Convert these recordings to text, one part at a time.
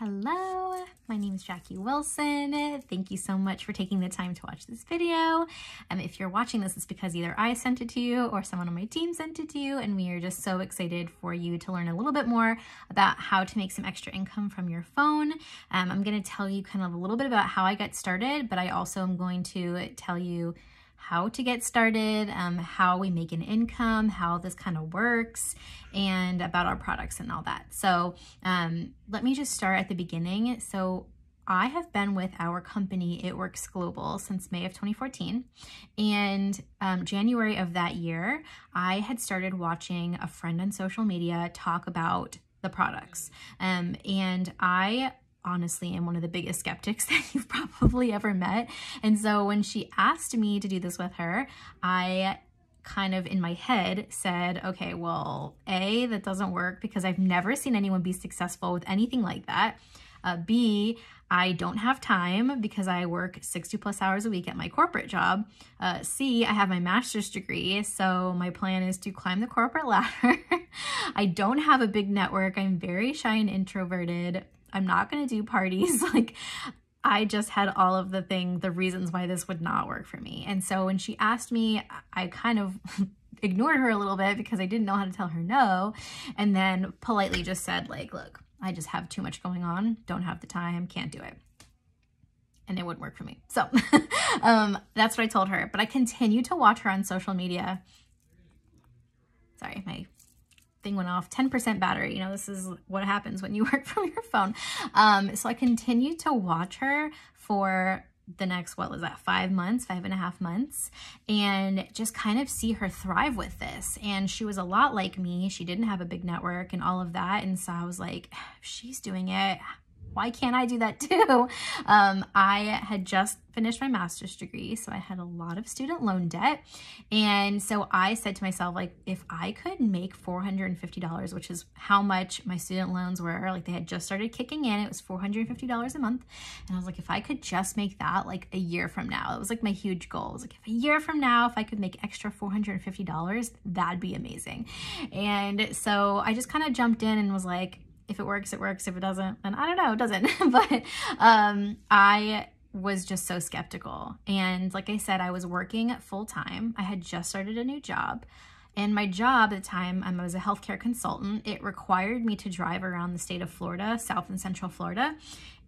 Hello, my name is Jackie Wilson. Thank you so much for taking the time to watch this video. If you're watching this, it's because either I sent it to you or someone on my team sent it to you, and we are just so excited for you to learn a little bit more about how to make some extra income from your phone. I'm going to tell you kind of a little bit about how I got started, but I also am going to tell you how to get started, how we make an income, how this kind of works, and about our products and all that. So let me just start at the beginning. So I have been with our company, It Works Global, since May of 2014. And January of that year, I had started watching a friend on social media talk about the products. And I honestly am one of the biggest skeptics that you've probably ever met. And so when she asked me to do this with her, I kind of in my head said, okay, well, A, that doesn't work because I've never seen anyone be successful with anything like that. B, I don't have time because I work 60+ hours a week at my corporate job. C, I have my master's degree, so my plan is to climb the corporate ladder. I don't have a big network. I'm very shy and introverted. I'm not going to do parties. Like, I just had all of the reasons why this would not work for me. And so when she asked me, I kind of ignored her a little bit because I didn't know how to tell her no. And then politely just said, like, look, I just have too much going on. Don't have the time. Can't do it. And it wouldn't work for me. So that's what I told her. But I continued to watch her on social media. Sorry, my thing went off. 10% battery. You know, this is what happens when you work from your phone. So I continued to watch her for the next, what was that, 5.5 months, and just kind of see her thrive with this. And she was a lot like me. She didn't have a big network and all of that. And so I was like, if she's doing it, why can't I do that too? I had just finished my master's degree, so I had a lot of student loan debt. And so I said to myself, like, if I could make $450, which is how much my student loans were, like they had just started kicking in, it was $450 a month. And I was like, if I could just make that like a year from now, it was like my huge goal. It was like, if a year from now, if I could make extra $450, that'd be amazing. And so I just kind of jumped in and was like, if it works, it works. If it doesn't, then I don't know, it doesn't. But I was just so skeptical. And like I said, I was working full time. I had just started a new job. And my job at the time, I was a healthcare consultant. It required me to drive around the state of Florida, South and Central Florida.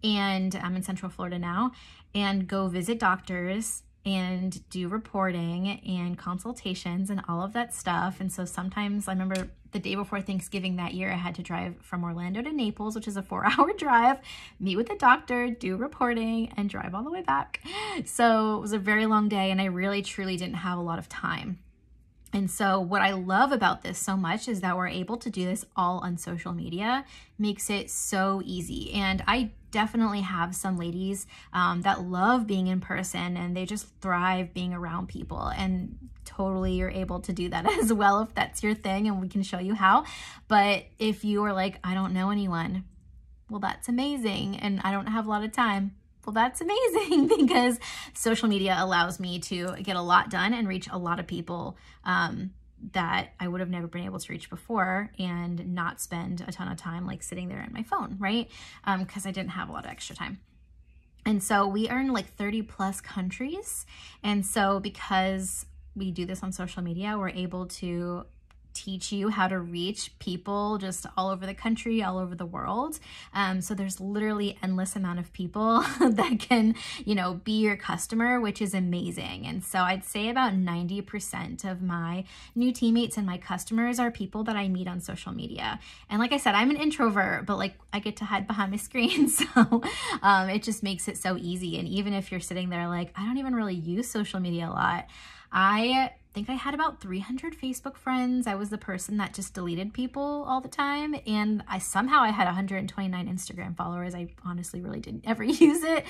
And I'm in Central Florida now, and go visit doctors and do reporting and consultations and all of that stuff. And so sometimes I remember the day before Thanksgiving that year, I had to drive from Orlando to Naples, which is a 4-hour drive, meet with the doctor, do reporting, and drive all the way back. So it was a very long day, and I really, truly didn't have a lot of time. And so what I love about this so much is that we're able to do this all on social media. Makes it so easy. And I definitely have some ladies that love being in person, and they just thrive being around people, and totally you're able to do that as well if that's your thing, and we can show you how. But if you are like, I don't know anyone, well, that's amazing, and I don't have a lot of time. Well, that's amazing because social media allows me to get a lot done and reach a lot of people that I would have never been able to reach before, and not spend a ton of time like sitting there on my phone, right? Because I didn't have a lot of extra time. And so we are in like 30+ countries. And so because we do this on social media, we're able to teach you how to reach people just all over the country, all over the world. So there's literally endless amount of people that can, you know, be your customer, which is amazing. And so I'd say about 90% of my new teammates and my customers are people that I meet on social media. And like I said, I'm an introvert, but like I get to hide behind my screen. So it just makes it so easy. And even if you're sitting there like, I don't even really use social media a lot, I think I had about 300 Facebook friends. I was the person that just deleted people all the time. And I had 129 Instagram followers. I honestly really didn't ever use it.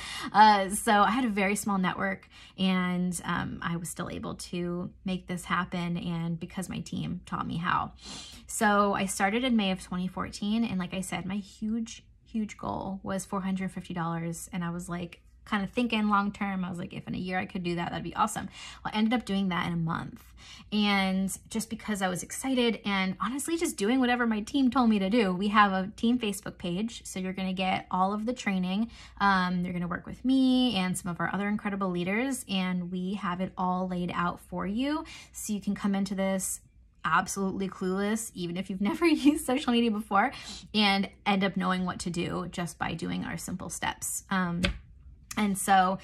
So I had a very small network, and I was still able to make this happen, and because my team taught me how. So I started in May of 2014. And like I said, my huge goal was $450. And I was like, kind of thinking long term. I was like, if in a year I could do that, that'd be awesome. Well, I ended up doing that in a month. And just because I was excited and honestly just doing whatever my team told me to do. We have a team Facebook page, so you're going to get all of the training. You're going to work with me and some of our other incredible leaders, and we have it all laid out for you so you can come into this absolutely clueless, even if you've never used social media before, and end up knowing what to do just by doing our simple steps. And so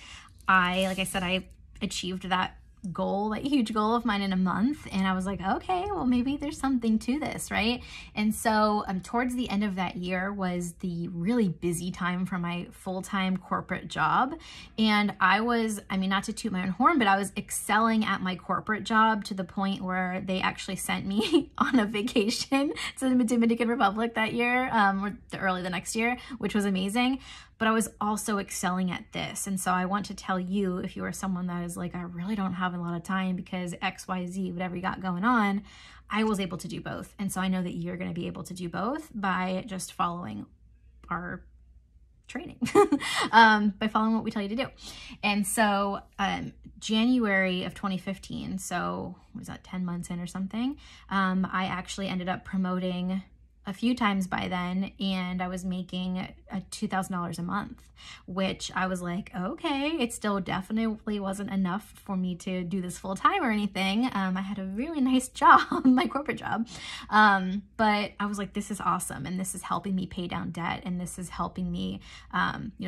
like I said, I achieved that goal, that huge goal of mine in a month. And I was like, okay, well, maybe there's something to this, right? And so towards the end of that year was the really busy time for my full-time corporate job. And I was, I mean, not to toot my own horn, but I was excelling at my corporate job to the point where they actually sent me on a vacation to the Dominican Republic that year, or early the next year, which was amazing. But I was also excelling at this. And so I want to tell you, if you are someone that is like, I really don't have a lot of time because X, Y, Z, whatever you got going on, I was able to do both. And so I know that you're going to be able to do both by just following our training, by following what we tell you to do. And so January of 2015, so what was that, 10 months in or something, I actually ended up promoting a few times by then, and I was making $2,000 a month, which I was like, okay, it still definitely wasn't enough for me to do this full time or anything. I had a really nice job, my corporate job, but I was like, this is awesome, and this is helping me pay down debt, and this is helping me,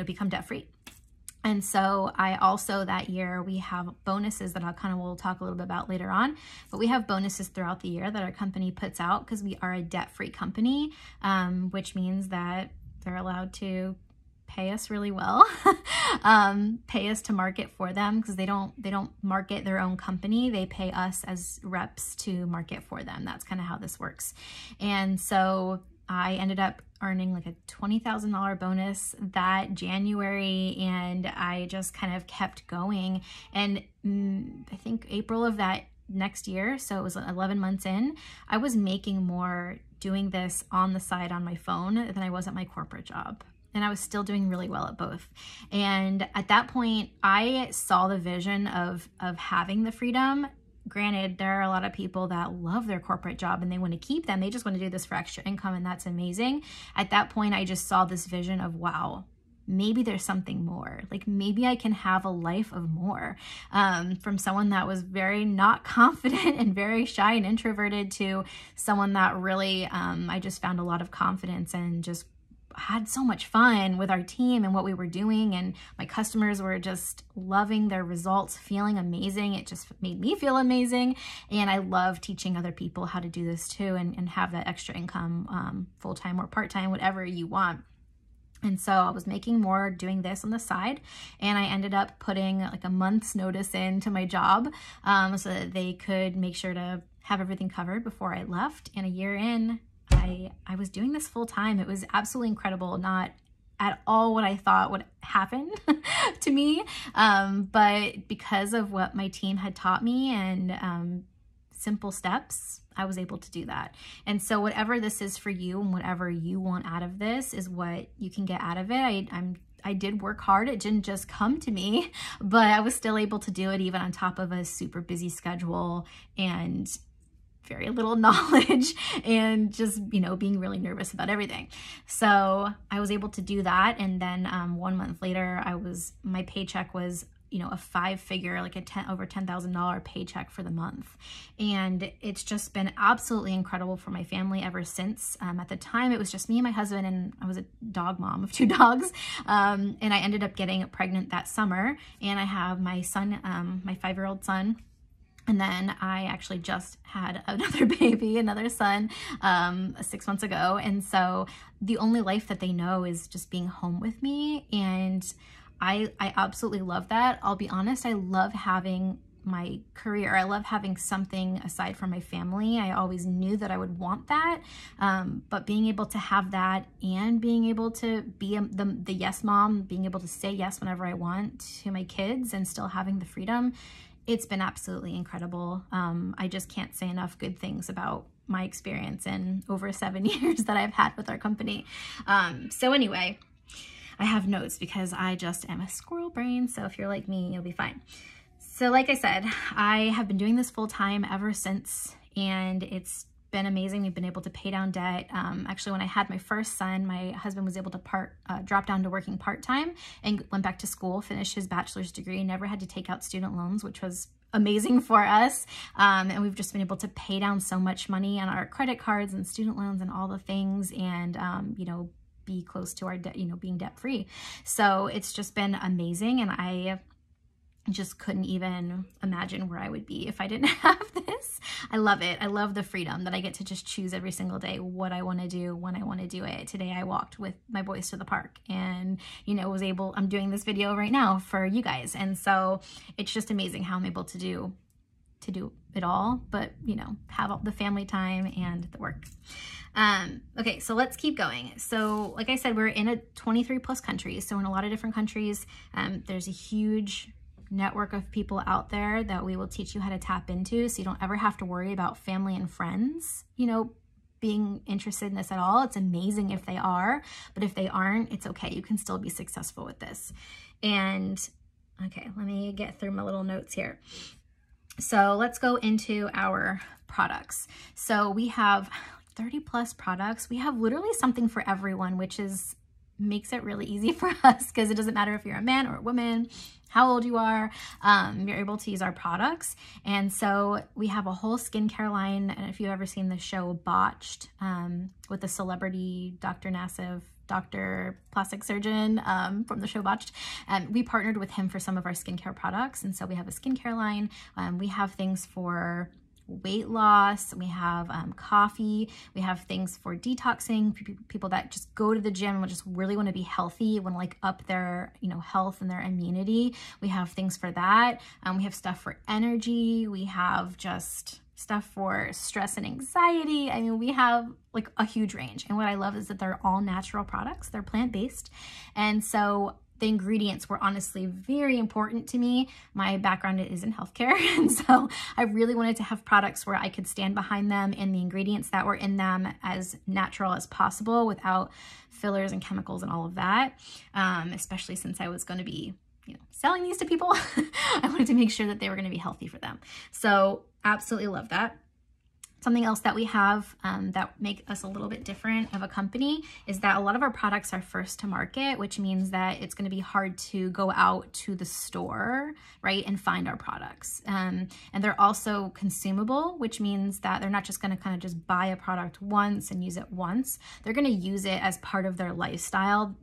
become debt free. And so I also, that year, we have bonuses that we'll talk a little bit about later on, but we have bonuses throughout the year that our company puts out because we are a debt-free company, which means that they're allowed to pay us really well, pay us to market for them, because they don't market their own company. They pay us as reps to market for them. That's kind of how this works. And so I ended up earning like a $20,000 bonus that January, and I just kind of kept going. And I think April of that next year, so it was 11 months in, I was making more doing this on the side on my phone than I was at my corporate job. And I was still doing really well at both. And at that point, I saw the vision of having the freedom. Granted, there are a lot of people that love their corporate job and they want to keep them. They just want to do this for extra income, and that's amazing. At that point, I just saw this vision of, wow, maybe there's something more. Like maybe I can have a life of more. From someone that was very not confident and very shy and introverted to someone that really, I just found a lot of confidence and just had so much fun with our team and what we were doing, and my customers were just loving their results, feeling amazing. It just made me feel amazing, and I love teaching other people how to do this too, and have that extra income, full-time or part-time, whatever you want. And so I was making more doing this on the side, and I ended up putting like a month's notice into my job, so that they could make sure to have everything covered before I left. And a year in, I was doing this full time. It was absolutely incredible. Not at all what I thought would happen to me. But because of what my team had taught me and simple steps, I was able to do that. And so whatever this is for you and whatever you want out of this is what you can get out of it. I did work hard. It didn't just come to me, but I was still able to do it even on top of a super busy schedule and very little knowledge and just, being really nervous about everything. So I was able to do that. And then 1 month later, my paycheck was, a 5-figure, like over $10,000 paycheck for the month. And it's just been absolutely incredible for my family ever since. At the time, it was just me and my husband, and I was a dog mom of 2 dogs. And I ended up getting pregnant that summer, and I have my son, my 5-year-old son. And then I actually just had another baby, another son, 6 months ago. And so the only life that they know is just being home with me. And I absolutely love that. I'll be honest, I love having my career. I love having something aside from my family. I always knew that I would want that. But being able to have that and being able to be the yes mom, being able to say yes whenever I want to my kids and still having the freedom, it's been absolutely incredible. I just can't say enough good things about my experience in over 7 years that I've had with our company. So anyway, I have notes because I just am a squirrel brain. So if you're like me, you'll be fine. So like I said, I have been doing this full time ever since, and it's been amazing. We've been able to pay down debt. Actually, when I had my first son, my husband was able to drop down to working part-time and went back to school, finished his bachelor's degree, never had to take out student loans, which was amazing for us. And we've just been able to pay down so much money on our credit cards and student loans and all the things, and, you know, be close to our debt, you know, being debt-free. So it's just been amazing. And I just couldn't even imagine where I would be if I didn't have this. I love it. I love the freedom that I get to just choose every single day what I want to do, when I want to do it. Today I walked with my boys to the park and, you know, I'm doing this video right now for you guys. And so it's just amazing how I'm able to do it all, but, you know, have all the family time and the work. Okay, so let's keep going. So like I said, we're in a 23 plus countries. So in a lot of different countries, there's a huge network of people out there that we will teach you how to tap into, so you don't ever have to worry about family and friends, you know, being interested in this at all. It's amazing if they are, but if they aren't, it's okay. You can still be successful with this. And okay, let me get through my little notes here. So let's go into our products. So we have 30 plus products. We have literally something for everyone, which makes it really easy for us, because it doesn't matter if you're a man or a woman, how old you are, you're able to use our products. And so we have a whole skincare line. And if you've ever seen the show Botched, with the celebrity Dr. Nassif, Dr. Plastic Surgeon, from the show Botched, we partnered with him for some of our skincare products. And so we have a skincare line. We have things for weight loss, we have coffee, we have things for detoxing, people that just go to the gym and just really want to be healthy, want to like up their, you know, health and their immunity. We have things for that. We have stuff for energy. We have just stuff for stress and anxiety. I mean, we have like a huge range. And what I love is that they're all natural products. They're plant-based. And so the ingredients were honestly very important to me. My background is in healthcare, and so I really wanted to have products where I could stand behind them and the ingredients that were in them as natural as possible without fillers and chemicals and all of that, especially since I was going to be, you know, selling these to people. I wanted to make sure that they were going to be healthy for them. So absolutely love that. Something else that we have that make us a little bit different of a company is that a lot of our products are first to market, which means that it's going to be hard to go out to the store, right, and find our products. And they're also consumable, which means that they're not just going to kind of just buy a product once and use it once. They're going to use it as part of their lifestyle.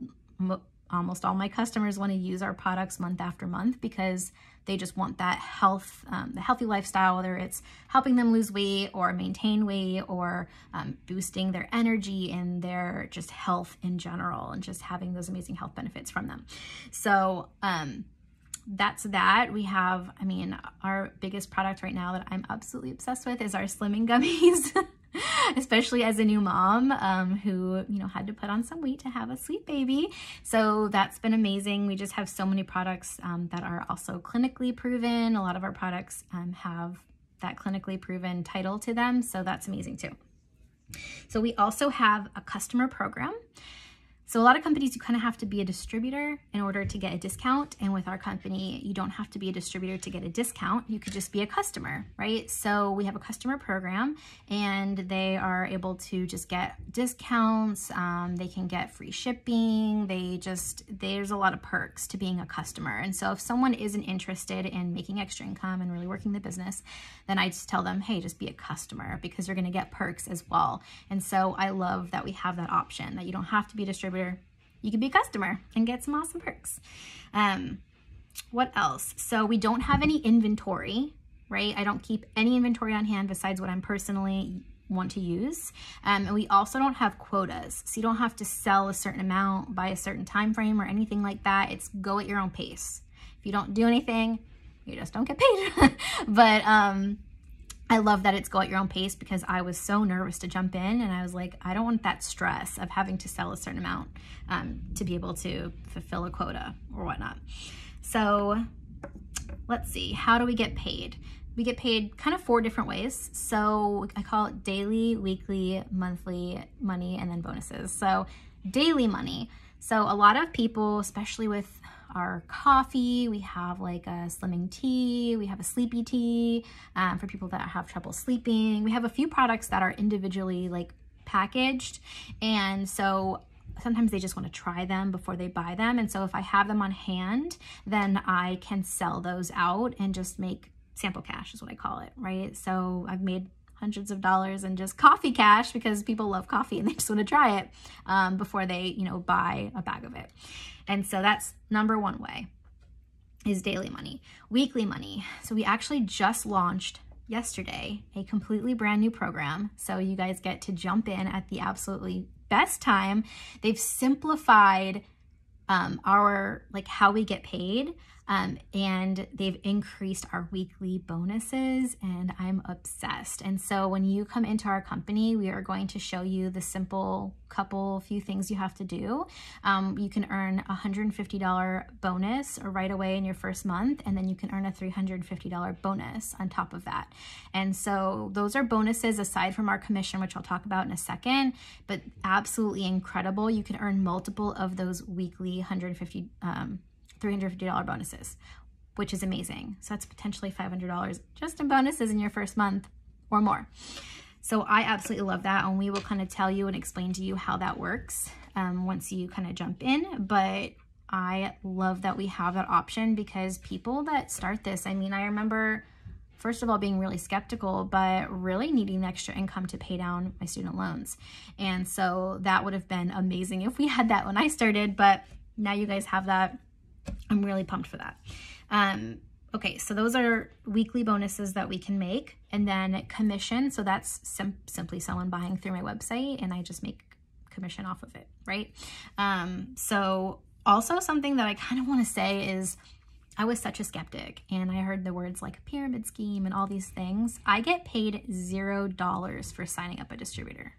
Almost all my customers want to use our products month after month because they just want that health, the healthy lifestyle, whether it's helping them lose weight or maintain weight or boosting their energy and their just health in general and just having those amazing health benefits from them. So that's that. We have, I mean, our biggest product right now that I'm absolutely obsessed with is our Slimming Gummies. Especially as a new mom who, you know, had to put on some weight to have a sweet baby. So that's been amazing. We just have so many products that are also clinically proven. A lot of our products have that clinically proven title to them. So that's amazing too. So we also have a customer program. So a lot of companies, you kind of have to be a distributor in order to get a discount. And with our company, you don't have to be a distributor to get a discount. You could just be a customer, right? So we have a customer program and they are able to just get discounts. They can get free shipping. There's a lot of perks to being a customer. And so if someone isn't interested in making extra income and really working the business, then I just tell them, hey, just be a customer because you're going to get perks as well. And so I love that we have that option, that you don't have to be a distributor. You can be a customer and get some awesome perks. What else? So we don't have any inventory, right? I don't keep any inventory on hand besides what I'm personally want to use. And we also don't have quotas. So you don't have to sell a certain amount by a certain time frame or anything like that. It's go at your own pace. If you don't do anything, you just don't get paid. But I love that it's go at your own pace because I was so nervous to jump in and I was like, I don't want that stress of having to sell a certain amount to be able to fulfill a quota or whatnot. So let's see, how do we get paid? We get paid kind of 4 different ways. So I call it daily, weekly, monthly money, and then bonuses. So daily money. So a lot of people, especially with our coffee, we have like a slimming tea, we have a sleepy tea for people that have trouble sleeping. We have a few products that are individually like packaged, and so sometimes they just want to try them before they buy them. And so if I have them on hand, then I can sell those out and just make sample cash is what I call it, right? So I've made hundreds of dollars in just coffee cash because people love coffee and they just want to try it before they, you know, buy a bag of it. And so that's number one way is daily money. Weekly money. So we actually just launched yesterday a completely brand new program. So you guys get to jump in at the absolutely best time. They've simplified our, like, how we get paid, and they've increased our weekly bonuses, and I'm obsessed. And so when you come into our company, we are going to show you the simple few things you have to do. You can earn a $150 bonus right away in your first month, and then you can earn a $350 bonus on top of that. And so those are bonuses aside from our commission, which I'll talk about in a second, but absolutely incredible. You can earn multiple of those weekly $350 bonuses, which is amazing. So that's potentially $500 just in bonuses in your first month or more. So I absolutely love that, and we will kind of tell you and explain to you how that works once you kind of jump in. But I love that we have that option because people that start this, I mean, I remember first of all being really skeptical, but really needing the extra income to pay down my student loans. And so that would have been amazing if we had that when I started, but now you guys have that. I'm really pumped for that. Okay, so those are weekly bonuses that we can make, and then commission. So that's simply someone buying through my website, and I just make commission off of it, right? So also something that I kind of want to say is I was such a skeptic, and I heard the words like pyramid scheme and all these things. I get paid $0 for signing up a distributor.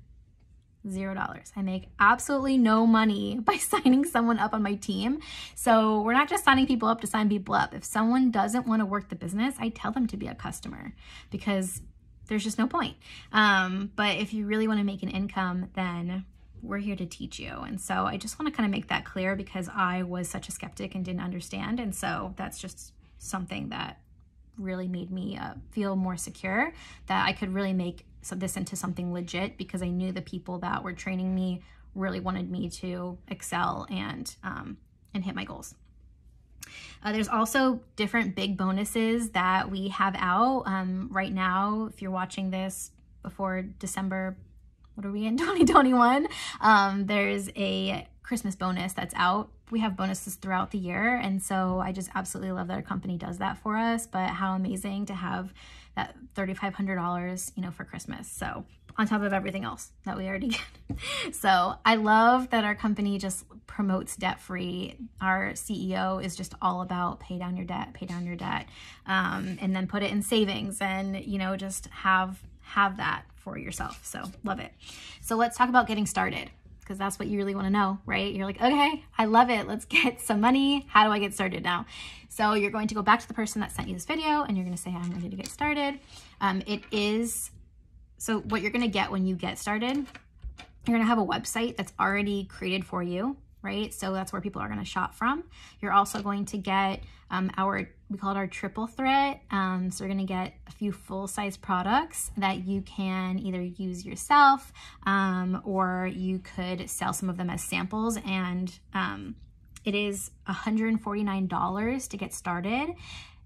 $0. I make absolutely no money by signing someone up on my team. So we're not just signing people up to sign people up. If someone doesn't want to work the business, I tell them to be a customer because there's just no point. But if you really want to make an income, then we're here to teach you. And so I just want to kind of make that clear because I was such a skeptic and didn't understand. And so that's just something that really made me feel more secure that I could really make this into something legit because I knew the people that were training me really wanted me to excel and hit my goals. There's also different big bonuses that we have out right now. If you're watching this before December, what are we in, 2021? There's a Christmas bonus that's out. We have bonuses throughout the year, and so I just absolutely love that our company does that for us. But how amazing to have that $3,500, you know, for Christmas. So on top of everything else that we already get. So I love that our company just promotes debt-free. Our CEO is just all about pay down your debt, and then put it in savings, and you know, just have that for yourself. So love it. So let's talk about getting started, because that's what you really want to know, right? You're like, okay, I love it. Let's get some money. How do I get started now? So you're going to go back to the person that sent you this video and you're going to say, I'm ready to get started. So what you're going to get when you get started, you're going to have a website that's already created for you, right? So that's where people are going to shop from. You're also going to get we call it our triple threat. So you're going to get a few full-size products that you can either use yourself or you could sell some of them as samples. And it is $149 to get started.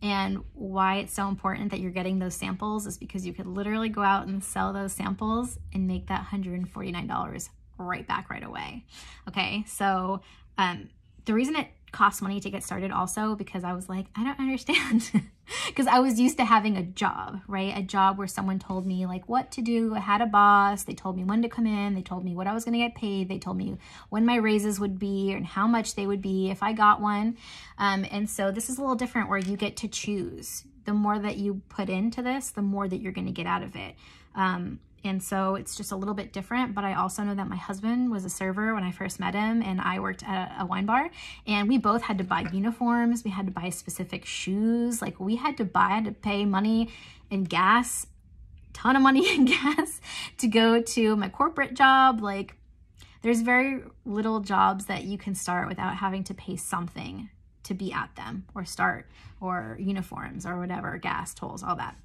And why it's so important that you're getting those samples is because you could literally go out and sell those samples and make that $149 right back right away. Okay, so the reason it costs money to get started also because I was like, I don't understand. Because I was used to having a job, right? A job where someone told me like what to do. I had a boss. They told me when to come in. They told me what I was going to get paid. They told me when my raises would be and how much they would be if I got one. And so this is a little different where you get to choose. The more that you put into this, the more that you're going to get out of it. And so it's just a little bit different, but I also know that my husband was a server when I first met him and I worked at a wine bar, and we both had to buy uniforms. We had to buy specific shoes. Like I had to pay money in gas, ton of money in gas to go to my corporate job. Like there's very little jobs that you can start without having to pay something to be at them or start, or uniforms or whatever, gas, tolls, all that.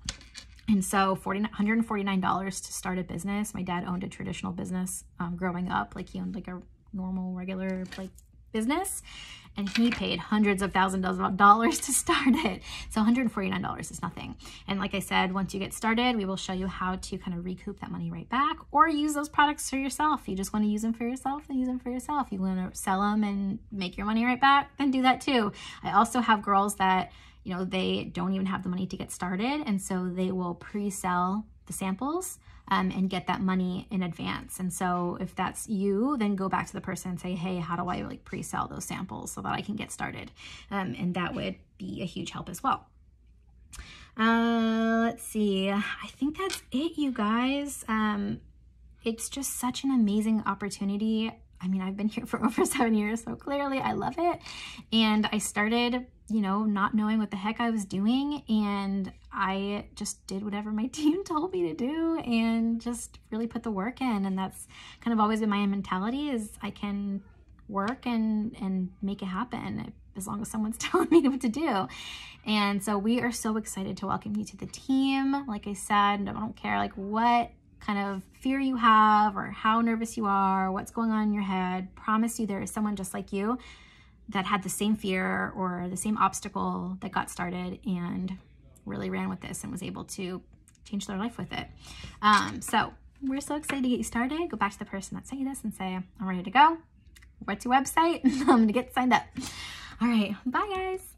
And so $149 to start a business. My dad owned a traditional business growing up. Like he owned like a normal, regular like business, and he paid hundreds of thousands of dollars to start it. So $149 is nothing. And like I said, once you get started, we will show you how to kind of recoup that money right back, or use those products for yourself. You just want to use them for yourself, then use them for yourself. You want to sell them and make your money right back, then do that too. I also have girls that, you know, they don't even have the money to get started, and so they will pre-sell the samples and get that money in advance. And so if that's you, then go back to the person and say, hey, how do I like pre-sell those samples so that I can get started? And that would be a huge help as well. Let's see, I think that's it, you guys. It's just such an amazing opportunity. I mean, I've been here for over 7 years, so clearly I love it. And I started, you know, not knowing what the heck I was doing, and I just did whatever my team told me to do and just really put the work in. And that's kind of always been my mentality, is I can work and make it happen as long as someone's telling me what to do. And so we are so excited to welcome you to the team. Like I said, I don't care like what kind of fear you have or how nervous you are, what's going on in your head. Promise you there is someone just like you that had the same fear or the same obstacle that got started and really ran with this and was able to change their life with it. So we're so excited to get you started. Go back to the person that sent you this and say, I'm ready to go. What's your website? I'm gonna get signed up. All right, bye guys.